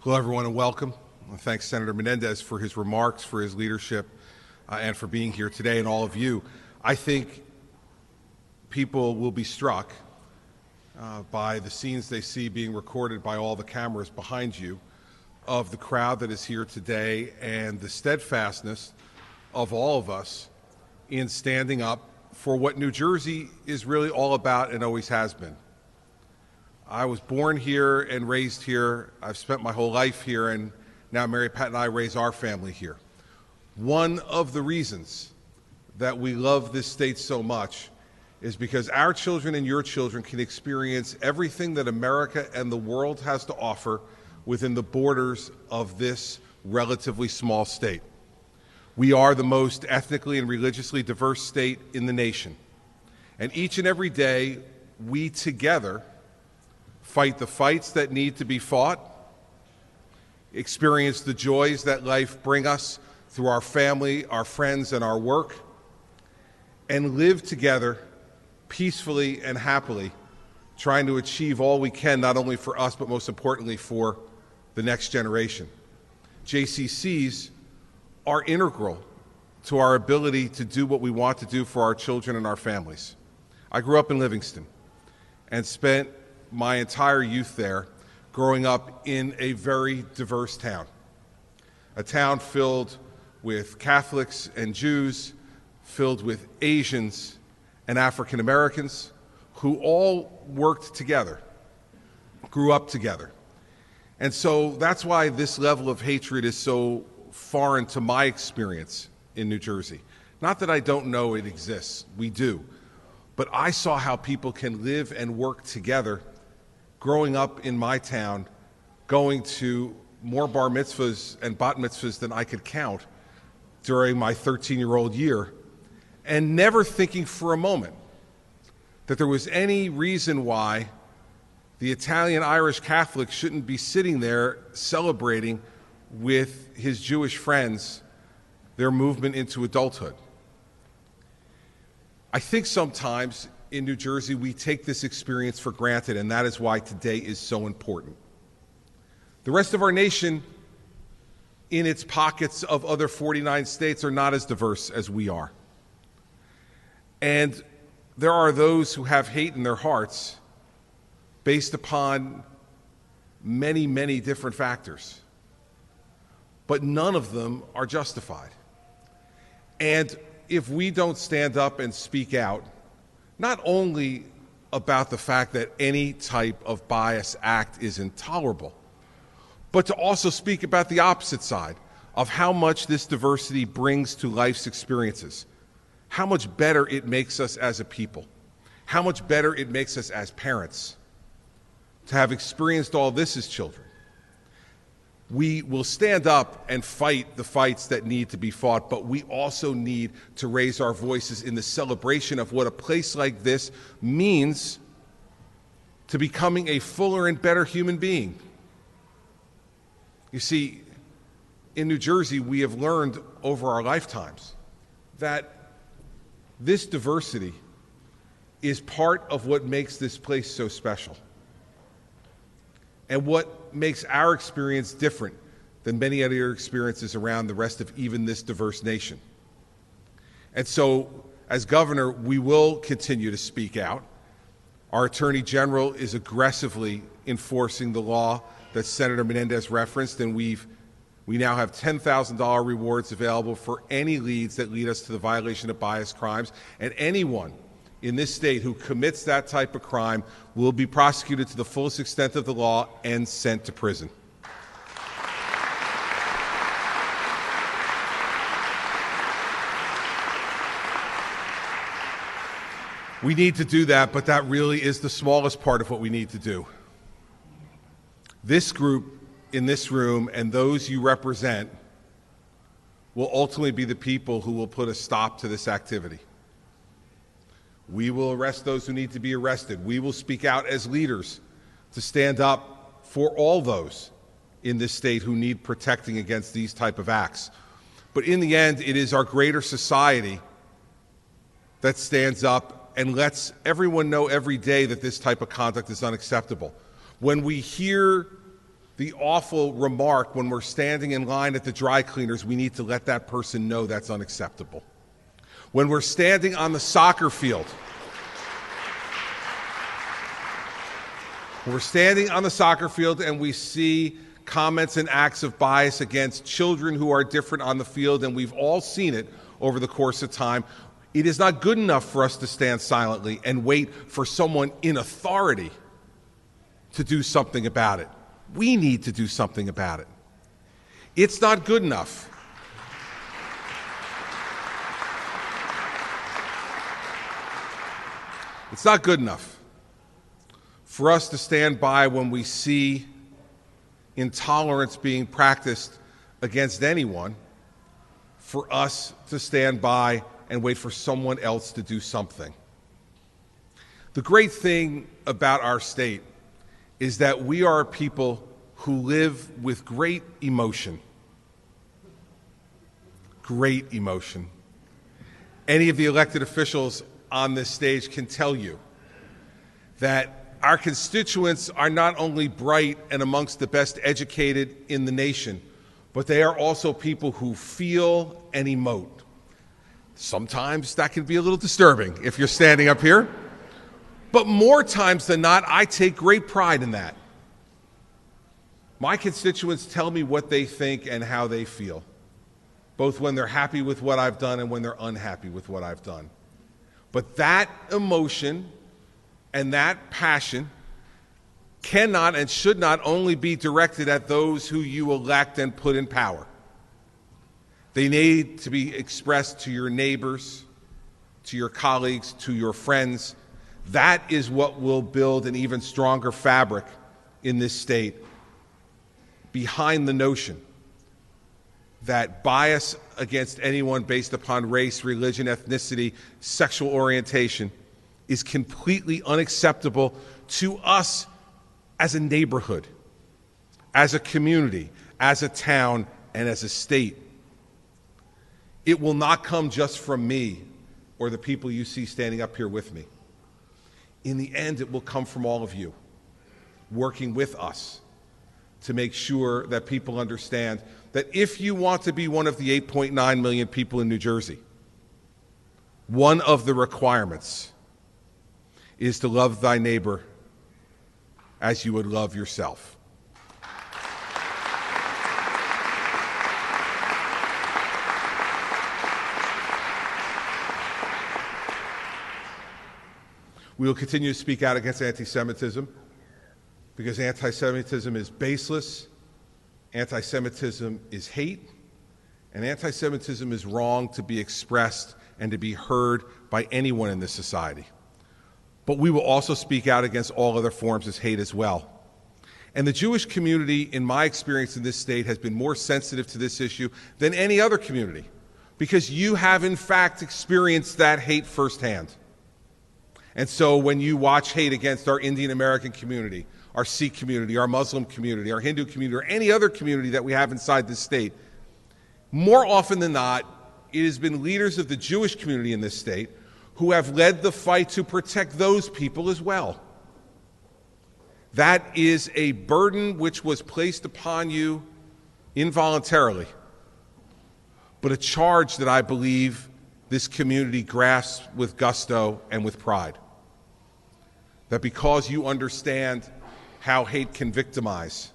Hello, everyone, and welcome. I want to thank Senator Menendez for his remarks, for his leadership, and for being here today, and all of you. I think people will be struck by the scenes they see being recorded by all the cameras behind you of the crowd that is here today and the steadfastness of all of us in standing up for what New Jersey is really all about and always has been. I was born here and raised here. I've spent my whole life here, and now Mary Pat and I raise our family here. One of the reasons that we love this state so much is because our children and your children can experience everything that America and the world has to offer within the borders of this relatively small state. We are the most ethnically and religiously diverse state in the nation. And each and every day, we together fight the fights that need to be fought, experience the joys that life brings us through our family, our friends, and our work, and live together peacefully and happily, trying to achieve all we can, not only for us, but most importantly for the next generation. JCCs are integral to our ability to do what we want to do for our children and our families. I grew up in Livingston and spent my entire youth there, growing up in a very diverse town, a town filled with Catholics and Jews, filled with Asians and African Americans, who all worked together, grew up together. And so that's why this level of hatred is so foreign to my experience in New Jersey. Not that I don't know it exists, we do. But I saw how people can live and work together growing up in my town, going to more bar mitzvahs and bat mitzvahs than I could count during my 13-year-old year, and never thinking for a moment that there was any reason why the Italian-Irish Catholic shouldn't be sitting there celebrating with his Jewish friends their movement into adulthood. I think sometimes in New Jersey we take this experience for granted, and that is why today is so important. The rest of our nation, in its pockets of other 49 states, are not as diverse as we are. And there are those who have hate in their hearts based upon many, many different factors. But none of them are justified. And if we don't stand up and speak out, not only about the fact that any type of bias act is intolerable, but to also speak about the opposite side of how much this diversity brings to life's experiences, how much better it makes us as a people, how much better it makes us as parents to have experienced all this as children. We will stand up and fight the fights that need to be fought, but we also need to raise our voices in the celebration of what a place like this means to becoming a fuller and better human being. You see, in New Jersey, we have learned over our lifetimes that this diversity is part of what makes this place so special, and what makes our experience different than many other experiences around the rest of even this diverse nation. And so, as governor, we will continue to speak out. Our Attorney General is aggressively enforcing the law that Senator Menendez referenced, and we now have $10,000 rewards available for any leads that lead us to the violation of bias crimes, and anyone in this state who commits that type of crime will be prosecuted to the fullest extent of the law and sent to prison. We need to do that, but that really is the smallest part of what we need to do. This group in this room and those you represent will ultimately be the people who will put a stop to this activity. We will arrest those who need to be arrested. We will speak out as leaders to stand up for all those in this state who need protecting against these type of acts. But in the end, it is our greater society that stands up and lets everyone know every day that this type of conduct is unacceptable. When we hear the awful remark when we're standing in line at the dry cleaners, we need to let that person know that's unacceptable. When we're standing on the soccer field, and we see comments and acts of bias against children who are different on the field, and we've all seen it over the course of time, it is not good enough for us to stand silently and wait for someone in authority to do something about it. We need to do something about it. It's not good enough. It's not good enough for us to stand by when we see intolerance being practiced against anyone, for us to stand by and wait for someone else to do something. The great thing about our state is that we are a people who live with great emotion. Great emotion. Any of the elected officials on this stage can tell you that our constituents are not only bright and amongst the best educated in the nation, but they are also people who feel and emote. Sometimes that can be a little disturbing if you're standing up here, but more times than not, I take great pride in that. My constituents tell me what they think and how they feel, both when they're happy with what I've done and when they're unhappy with what I've done. But that emotion and that passion cannot and should not only be directed at those who you elect and put in power. They need to be expressed to your neighbors, to your colleagues, to your friends. That is what will build an even stronger fabric in this state behind the notion that bias against anyone based upon race, religion, ethnicity, sexual orientation is completely unacceptable to us as a neighborhood, as a community, as a town, and as a state. It will not come just from me or the people you see standing up here with me. In the end, it will come from all of you, working with us to make sure that people understand that if you want to be one of the 8.9 million people in New Jersey, one of the requirements is to love thy neighbor as you would love yourself. We will continue to speak out against anti-Semitism because anti-Semitism is baseless, anti-Semitism is hate, and anti-Semitism is wrong to be expressed and to be heard by anyone in this society. But we will also speak out against all other forms of hate as well. And the Jewish community, in my experience in this state, has been more sensitive to this issue than any other community because you have, in fact, experienced that hate firsthand. And so when you watch hate against our Indian American community, our Sikh community, our Muslim community, our Hindu community, or any other community that we have inside this state, more often than not, it has been leaders of the Jewish community in this state who have led the fight to protect those people as well. That is a burden which was placed upon you involuntarily, but a charge that I believe this community grasps with gusto and with pride. That because you understand how hate can victimize,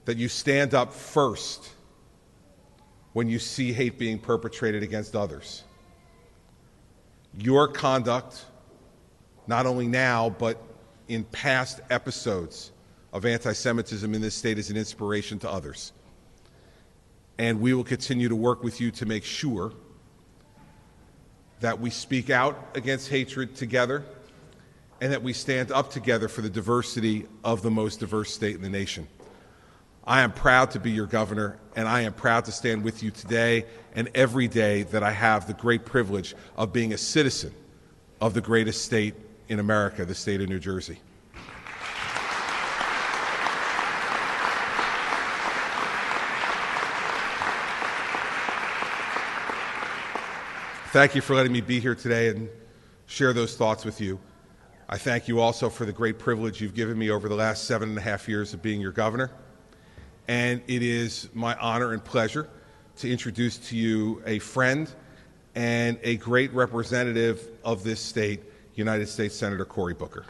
that you stand up first when you see hate being perpetrated against others. Your conduct, not only now, but in past episodes of anti-Semitism in this state, is an inspiration to others. And we will continue to work with you to make sure that we speak out against hatred together and that we stand up together for the diversity of the most diverse state in the nation. I am proud to be your governor, and I am proud to stand with you today and every day that I have the great privilege of being a citizen of the greatest state in America, the state of New Jersey. Thank you for letting me be here today and share those thoughts with you. I thank you also for the great privilege you've given me over the last 7.5 years of being your governor. and it is my honor and pleasure to introduce to you a friend and a great representative of this state, United States Senator Cory Booker.